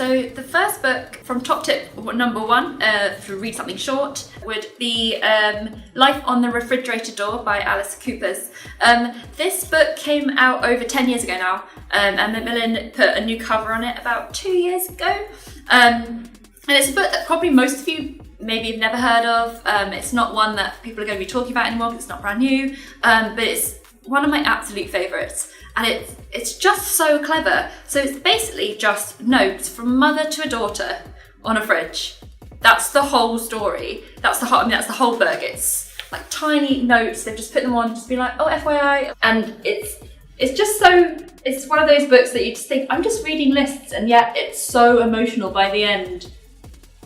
So the first book from top tip number 1 to read something short would be Life on the Refrigerator Door by Alice Coopers. This book came out over 10 years ago now, and Macmillan put a new cover on it about 2 years ago. And it's a book that probably most of you maybe have never heard of. It's not one that people are going to be talking about anymore because it's not brand new, but it's one of my absolute favourites. And it's just so clever. So it's basically just notes from a mother to a daughter on a fridge. That's the whole story. That's the whole book. It's like tiny notes. They've just put them on, just be like, oh, FYI. And it's just so, it's one of those books that you just think, I'm just reading lists, and yet it's so emotional by the end.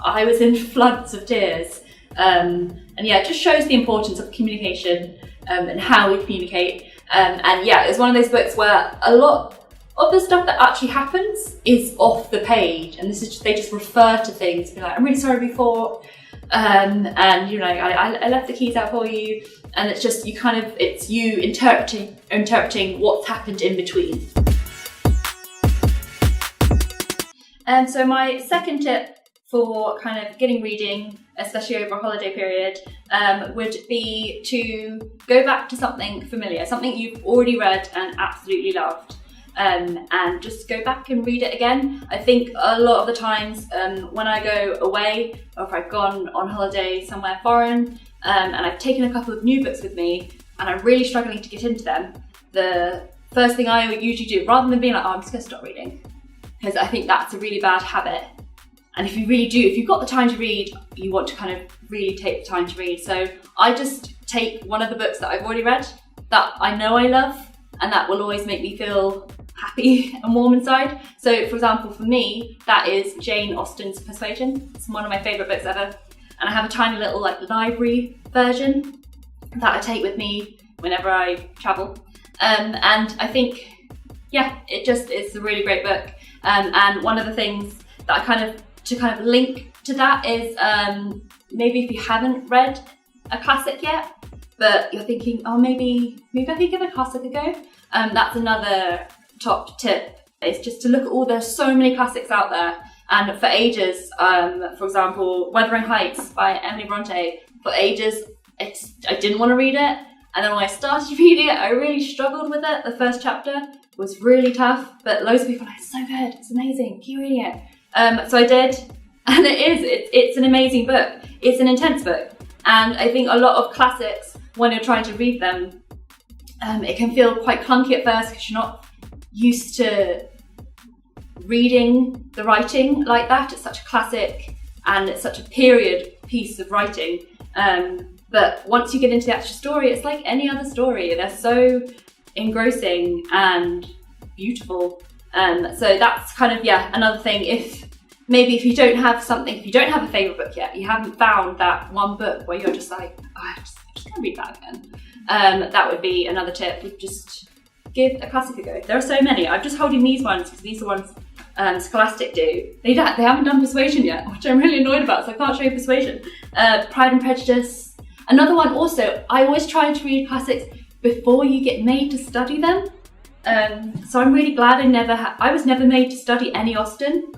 I was in floods of tears. And yeah, it just shows the importance of communication and how we communicate. And yeah, it's one of those books where a lot of the stuff that actually happens is off the page, and this is just, they just refer to things, be like, I'm really sorry we fought, and you know, I left the keys out for you, and it's just it's you interpreting what's happened in between. And so my second tip for kind of getting reading, especially over a holiday period, would be to go back to something familiar, something you've already read and absolutely loved, and just go back and read it again. I think a lot of the times when I go away, or if I've gone on holiday somewhere foreign, and I've taken a couple of new books with me, and I'm really struggling to get into them, the first thing I usually do, rather than being like, oh, I'm just going to stop reading, because I think that's a really bad habit. And if you've got the time to read, you want to kind of really take the time to read. So I just take one of the books that I've already read, that I know I love, and that will always make me feel happy and warm inside. So for example, for me, that is Jane Austen's Persuasion. It's one of my favourite books ever. And I have a tiny little library version that I take with me whenever I travel. And I think, yeah, it's a really great book. And one of the things that I kind of link to that is maybe if you haven't read a classic yet, but you're thinking, oh, maybe I could give a classic a go. That's another top tip, is just to look at there's so many classics out there. And for ages, for example, Wuthering Heights by Emily Bronte, for ages, I didn't want to read it. And then when I started reading it, I really struggled with it. The first chapter was really tough, but loads of people are like, it's so good, it's amazing, keep reading it. So I did, and it's an amazing book. It's an intense book. And I think a lot of classics, when you're trying to read them, it can feel quite clunky at first because you're not used to reading the writing like that. It's such a classic and it's such a period piece of writing. But once you get into the actual story, it's like any other story. They're so engrossing and beautiful. So that's kind of, another thing. If you don't have a favourite book yet, you haven't found that one book where you're just like, oh, I'm just going to read that again. That would be another tip. Would just give a classic a go. There are so many. I'm just holding these ones because these are ones Scholastic do. They haven't done Persuasion yet, which I'm really annoyed about, so I can't show you Persuasion. Pride and Prejudice. Another one also, I always try to read classics before you get made to study them. So I'm really glad I was never made to study any Austen,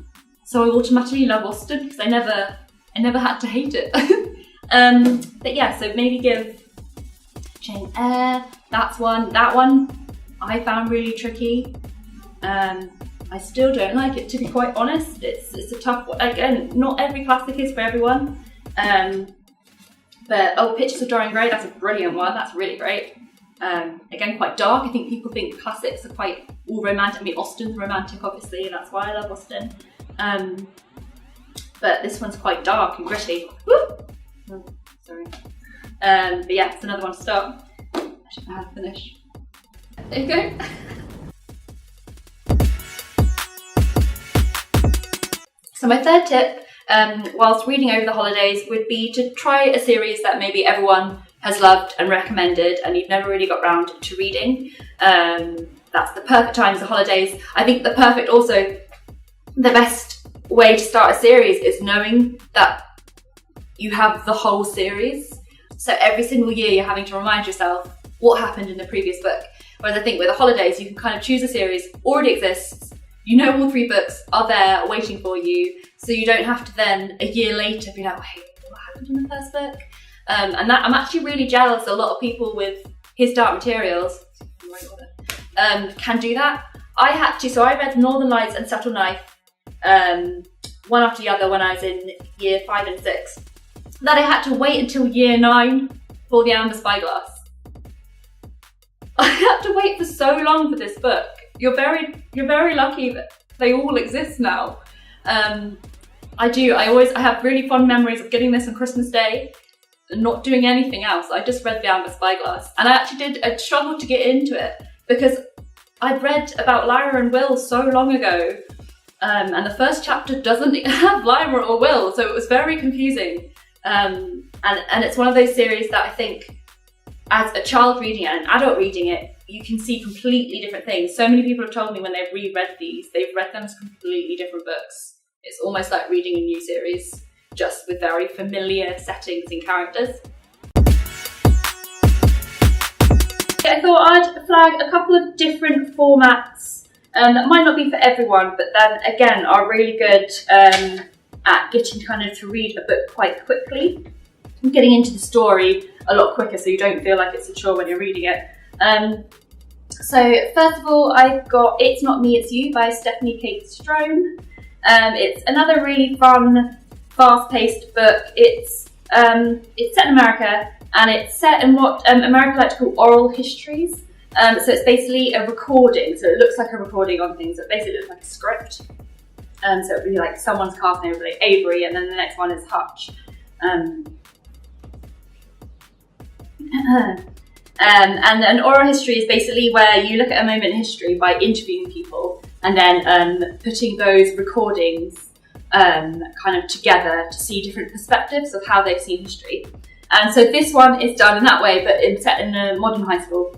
so I automatically love Austen because I never had to hate it. But yeah, so maybe give Jane Eyre, that one I found really tricky. I still don't like it, to be quite honest. It's a tough one. Again, not every classic is for everyone. But Pictures of Dorian Gray, that's a brilliant one. That's really great. Again, quite dark. I think people think classics are quite all romantic. I mean, Austen's romantic, obviously, and that's why I love Austen. But this one's quite dark and gritty. Woo! Oh, sorry. But yeah, it's another one to start. I should know how to finish. There you go. So my third tip, whilst reading over the holidays, would be to try a series that maybe everyone has loved and recommended and you've never really got round to reading. That's the perfect times of holidays. I think the best way to start a series is knowing that you have the whole series. So every single year you're having to remind yourself what happened in the previous book. Whereas I think with the holidays, you can kind of choose a series, already exists, You know all 3 books are there waiting for you, so you don't have to then, a year later, be like, wait, what happened in the first book? And that I'm actually really jealous a lot of people with His Dark Materials can do that. I had to, so I read Northern Lights and Subtle Knife one after the other when I was in year 5 and 6. That I had to wait until year 9 for The Amber Spyglass. I had to wait for so long for this book. You're very lucky that they all exist now. I have really fond memories of getting this on Christmas Day and not doing anything else. I just read The Amber Spyglass, and I struggled to get into it because I'd read about Lyra and Will so long ago, and the first chapter doesn't have Lyra or Will, so it was very confusing. And it's one of those series that I think, as a child reading it and an adult reading it, you can see completely different things. So many people have told me when they've reread these, they've read them as completely different books. It's almost like reading a new series, just with very familiar settings and characters. I thought I'd flag a couple of different formats that might not be for everyone, but then again are really good at getting to read a book quite quickly and getting into the story a lot quicker, so you don't feel like it's a chore when you're reading it. So first of all, I've got It's Not Me, It's You by Stephanie Kate Strome. It's another really fun, fast-paced book. It's set in America, and it's set in what America like to call oral histories. So it's basically a recording, so it looks like a recording on things. It basically looks like a script. So it would be like someone's cast name would be like Avery, and then the next one is Hutch. And an oral history is basically where you look at a moment in history by interviewing people and then putting those recordings together to see different perspectives of how they've seen history. And so this one is done in that way, but set in a modern high school.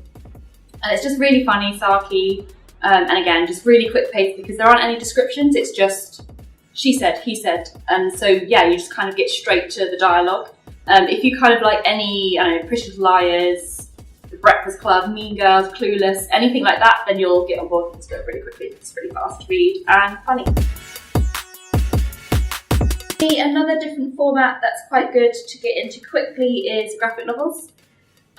And it's just really funny, sarky, and again, just really quick paced because there aren't any descriptions, it's just she said, he said. And so, yeah, you just kind of get straight to the dialogue. If you like any, Pretty Little Liars, The Breakfast Club, Mean Girls, Clueless, anything like that, then you'll get on board with this book really quickly. It's really fast to read and funny. Another different format that's quite good to get into quickly is graphic novels.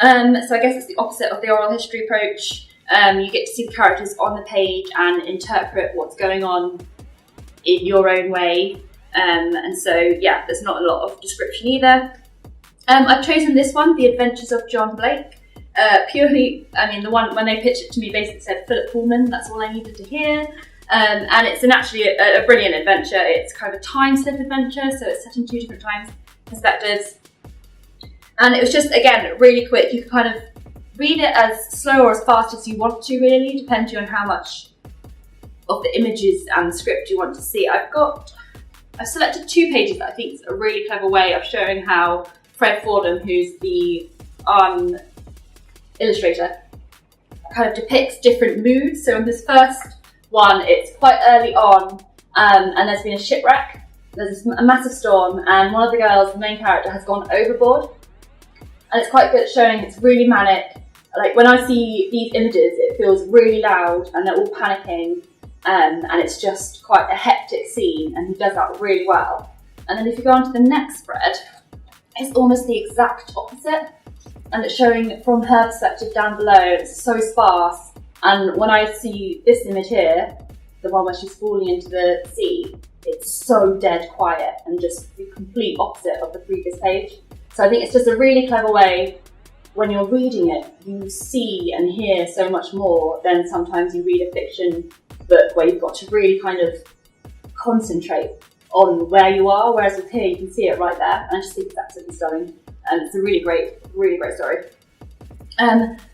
So I guess it's the opposite of the oral history approach. You get to see the characters on the page and interpret what's going on in your own way. And so, yeah, there's not a lot of description either. I've chosen this one, The Adventures of John Blake. Purely, the one, when they pitched it to me, basically said Philip Pullman, that's all I needed to hear. And it's actually a brilliant adventure. It's kind of a time slip adventure, so it's set in 2 different time perspectives. And it was just, again, really quick. You can read it as slow or as fast as you want to, really, depending on how much of the images and the script you want to see. I've selected 2 pages that I think is a really clever way of showing how Fred Fordham, who's the illustrator, depicts different moods. So in this first one, it's quite early on, and there's been a shipwreck. There's a massive storm, and one of the girls, the main character, has gone overboard. And it's quite good at showing it's really manic. Like when I see these images, it feels really loud, and they're all panicking, and it's just quite a hectic scene, and he does that really well. And then if you go on to the next spread, it's almost the exact opposite, and it's showing from her perspective down below. It's so sparse, and when I see this image here, the one where she's falling into the sea, it's so dead quiet and just the complete opposite of the previous page. So I think it's just a really clever way, when you're reading it, you see and hear so much more than sometimes you read a fiction book where you've got to really concentrate on where you are, whereas with here you can see it right there, and I just think it's absolutely stunning. And it's a really great story.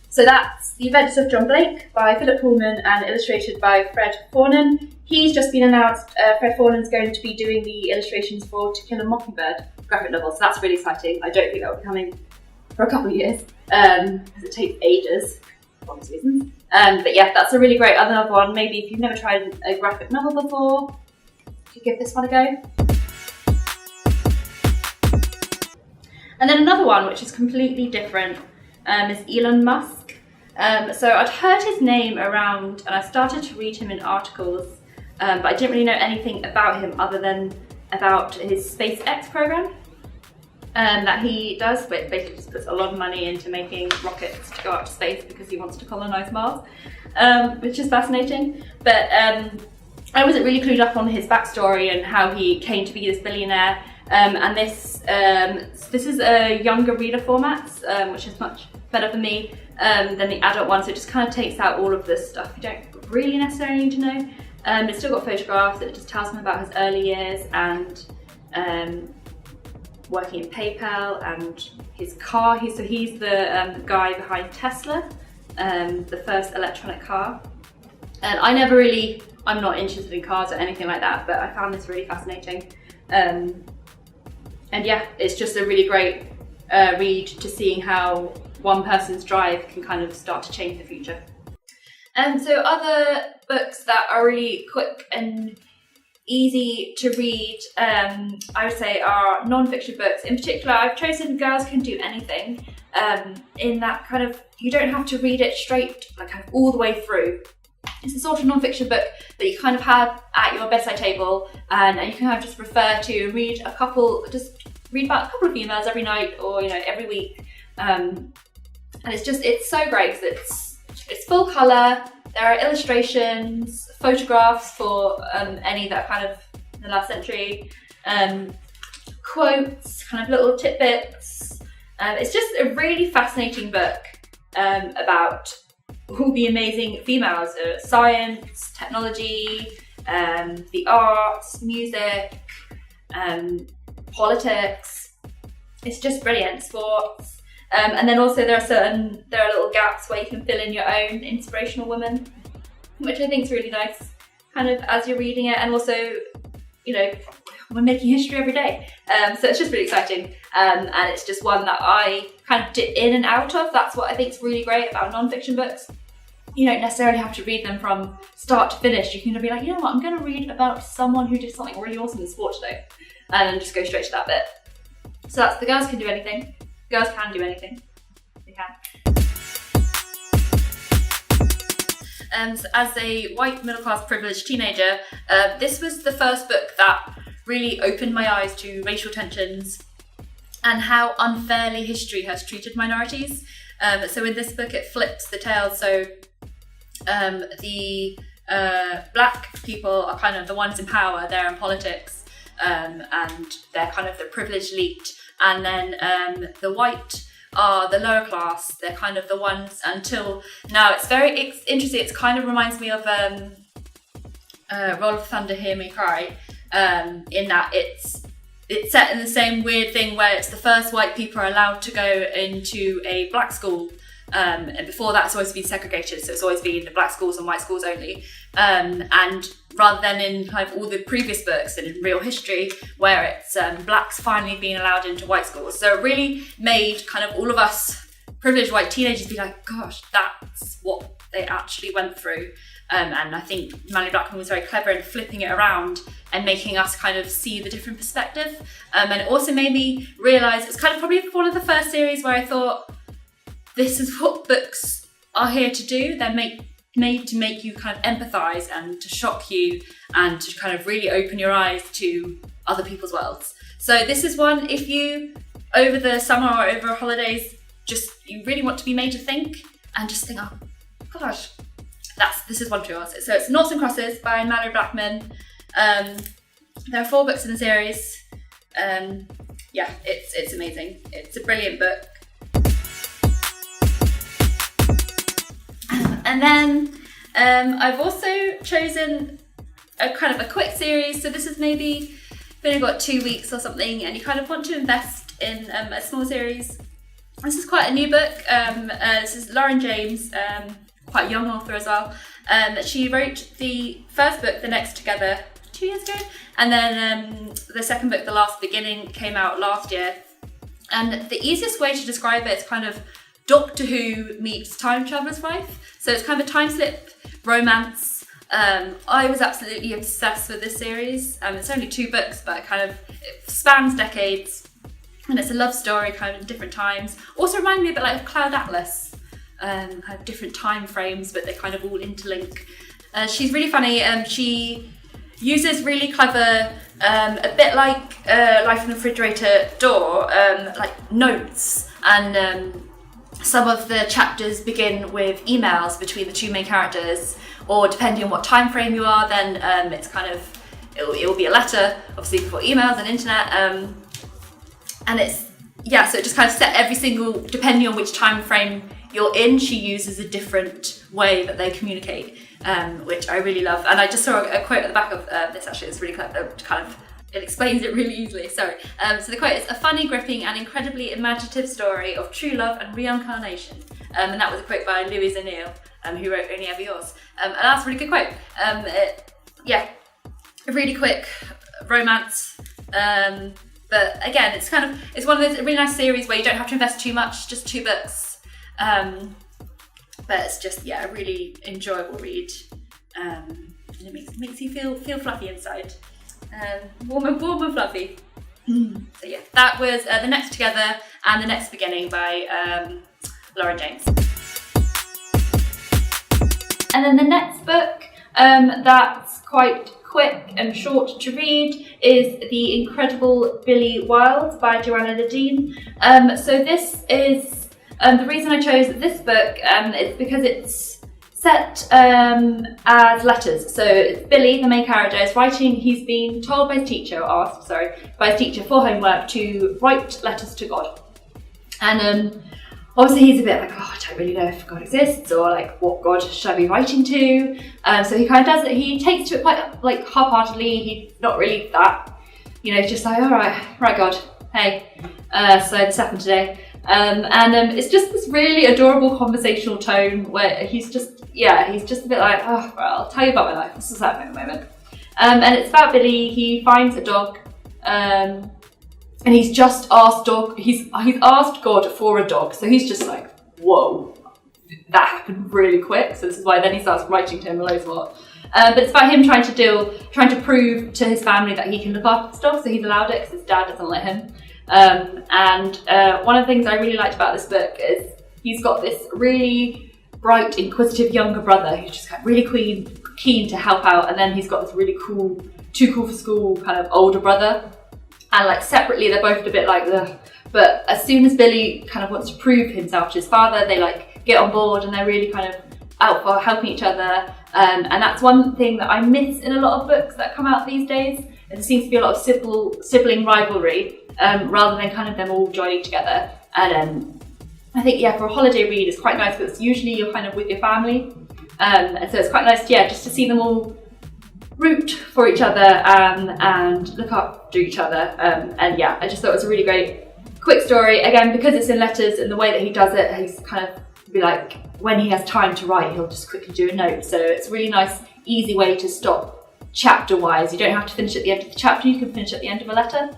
So that's The Adventures of John Blake by Philip Pullman and illustrated by Fred Fornan. He's just been announced, Fred Fornan's going to be doing the illustrations for To Kill a Mockingbird graphic novel, so that's really exciting. I don't think that will be coming for a couple of years, because it takes ages, for obvious reasons. But yeah, that's a really great other one. Maybe if you've never tried a graphic novel before, you could give this one a go. And then another one, which is completely different, is Elon Musk. So I'd heard his name around, and I started to read him in articles, but I didn't really know anything about him other than about his SpaceX program that he does, but basically just puts a lot of money into making rockets to go out to space because he wants to colonize Mars, which is fascinating. But I wasn't really clued up on his backstory and how he came to be this billionaire. And this is a younger reader format, which is much better for me than the adult one. So it just kind of takes out all of this stuff you don't really necessarily need to know. It's still got photographs. It just tells him about his early years and working in PayPal and his car. He's the guy behind Tesla, the first electronic car. And I'm not interested in cars or anything like that, but I found this really fascinating. And yeah, it's just a really great read to seeing how one person's drive can kind of start to change the future. And so other books that are really quick and easy to read, I would say, are non-fiction books. In particular, I've chosen Girls Can Do Anything, in that kind of, you don't have to read it straight, like kind of all the way through. It's the sort of non-fiction book that you kind of have at your bedside table, and you can kind of just refer to and read about a couple of females every night or every week. And it's so great because it's full colour. There are illustrations, photographs for any that kind of in the last century, quotes, kind of little tidbits. It's just a really fascinating book about all the amazing females, science, technology, the arts, music, politics. It's just brilliant. Sports. And then also there are little gaps where you can fill in your own inspirational woman, which I think is really nice, kind of as you're reading it. And also, we're making history every day. So it's just really exciting. And it's just one that I kind of dip in and out of. That's what I think is really great about non-fiction books. You don't necessarily have to read them from start to finish. You can be like, you know what, I'm going to read about someone who did something really awesome in sport today, and then just go straight to that bit. So that's The Girls Can Do Anything. Girls can do anything. They can. So as a white middle-class privileged teenager, this was the first book that really opened my eyes to racial tensions and how unfairly history has treated minorities. So in this book, it flips the tales. So the black people are kind of the ones in power. They're in politics, and they're kind of the privileged elite. And then the white are the lower class. They're kind of the ones until now. It's interesting. It kind of reminds me of Roll of Thunder, Hear Me Cry, in that it's set in the same weird thing where it's the first white people are allowed to go into a black school. And before that, it's always been segregated, so it's always been the black schools and white schools only. And rather than in kind of all the previous books and in real history, where it's blacks finally being allowed into white schools. So it really made kind of all of us privileged white teenagers be like, gosh, that's what they actually went through. And I think Manly Blackman was very clever in flipping it around and making us kind of see the different perspective. And it also made me realise, it's kind of probably one of the first series where I thought, this is what books are here to do. They're made to make you kind of empathise and to shock you and to kind of really open your eyes to other people's worlds. So this is one, if you, over the summer or over holidays, you really want to be made to think and just think, oh gosh, this is one to yours. So it's Noughts and Crosses by Mallory Blackman. There are 4 books in the series. Yeah, it's amazing. It's a brilliant book. And then I've also chosen a kind of a quick series. So this is maybe only got 2 weeks or something, and you kind of want to invest in a small series. This is quite a new book. This is Lauren James, quite a young author as well. She wrote the first book, The Next Together, 2 years ago, and then the second book, The Last Beginning, came out last year. And the easiest way to describe it is kind of Doctor Who meets Time Traveller's Wife. So it's kind of a time slip romance. I was absolutely obsessed with this series. It's only 2 books, but it spans decades. And it's a love story kind of in different times. Also reminded me a bit like of Cloud Atlas. Kind of different time frames, but they kind of all interlink. She's really funny. She uses really clever, a bit like Life in the Refrigerator Door, like notes, and some of the chapters begin with emails between the two main characters, or depending on what time frame you are, then it's kind of, it will be a letter, obviously before emails and internet, and it's, yeah, so it just kind of set every single, depending on which time frame you're in, she uses a different way that they communicate, which I really love. And I just saw a quote at the back of this, actually, it's really clever, it explains it really easily, sorry. So the quote is, "A funny, gripping and incredibly imaginative story of true love and reincarnation." And that was a quote by Louise O'Neill, who wrote Only Ever Yours. And that's a really good quote. Yeah, a really quick romance. But again, it's it's one of those really nice series where you don't have to invest too much, just 2 books. But it's just, yeah, a really enjoyable read. And it makes you feel fluffy inside. Warm and fluffy. So yeah, that was The Next Together and The Next Beginning by Lauren James. And then the next book that's quite quick and short to read is The Incredible Billy Wilde by Joanna Ledeen. So this is, the reason I chose this book is because it's set as letters. So it's Billy, the main character, is writing, he's been told by his teacher, or asked, sorry, by his teacher for homework to write letters to God. And obviously he's a bit like, oh, I don't really know if God exists, or like, what God should I be writing to? So he kind of does it, he takes to it quite like half-heartedly, he's not really that, you know, just like, all right God, hey, so this happened today. It's just this really adorable conversational tone where he's just a bit like, oh, well, I'll tell you about my life, this is happening at the moment. And it's about Billy, he finds a dog, and he's just asked he's asked God for a dog, so he's just like, whoa, that happened really quick, so this is why then he starts writing to him loads a lot. But it's about him trying to prove to his family that he can look after this dog, so he's allowed it because his dad doesn't let him. One of the things I really liked about this book is he's got this really bright, inquisitive younger brother who's just really keen to help out, and then he's got this really cool, too cool for school kind of older brother. And like separately, they're both a bit like the. But as soon as Billy kind of wants to prove himself to his father, they like get on board and they're really kind of out for helping each other. And that's one thing that I miss in a lot of books that come out these days. There seems to be a lot of sibling rivalry, rather than kind of them all joining together. And I think, yeah, for a holiday read, it's quite nice because usually you're kind of with your family. And so it's quite nice, yeah, just to see them all root for each other and look after each other. And yeah, I just thought it was a really great, quick story. Again, because it's in letters and the way that he does it, he's kind of be like, when he has time to write, he'll just quickly do a note. So it's a really nice, easy way to stop chapter-wise. You don't have to finish at the end of the chapter, you can finish at the end of a letter.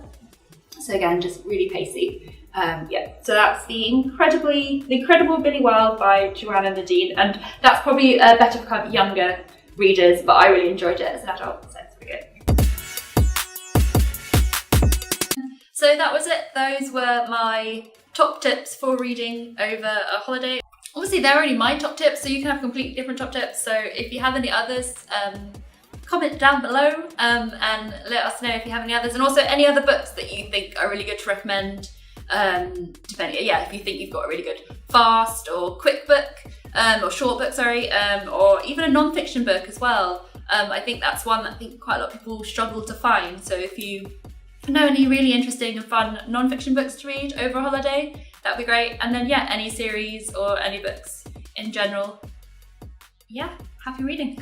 So again, just really pacey. Yeah, so that's The Incredible Billy Wilde by Joanna Ledeen, and that's probably better for kind of younger readers, but I really enjoyed it as an adult, so it's pretty good. So that was it. Those were my top tips for reading over a holiday. Obviously, they're only my top tips, so you can have completely different top tips. So if you have any others, comment down below and let us know if you have any others, and also any other books that you think are really good to recommend. If you think you've got a really good fast or quick book, or short book, or even a non-fiction book as well. I think that's one that I think quite a lot of people struggle to find. So if you know any really interesting and fun non-fiction books to read over a holiday, that'd be great. And then yeah, any series or any books in general. Yeah, happy reading.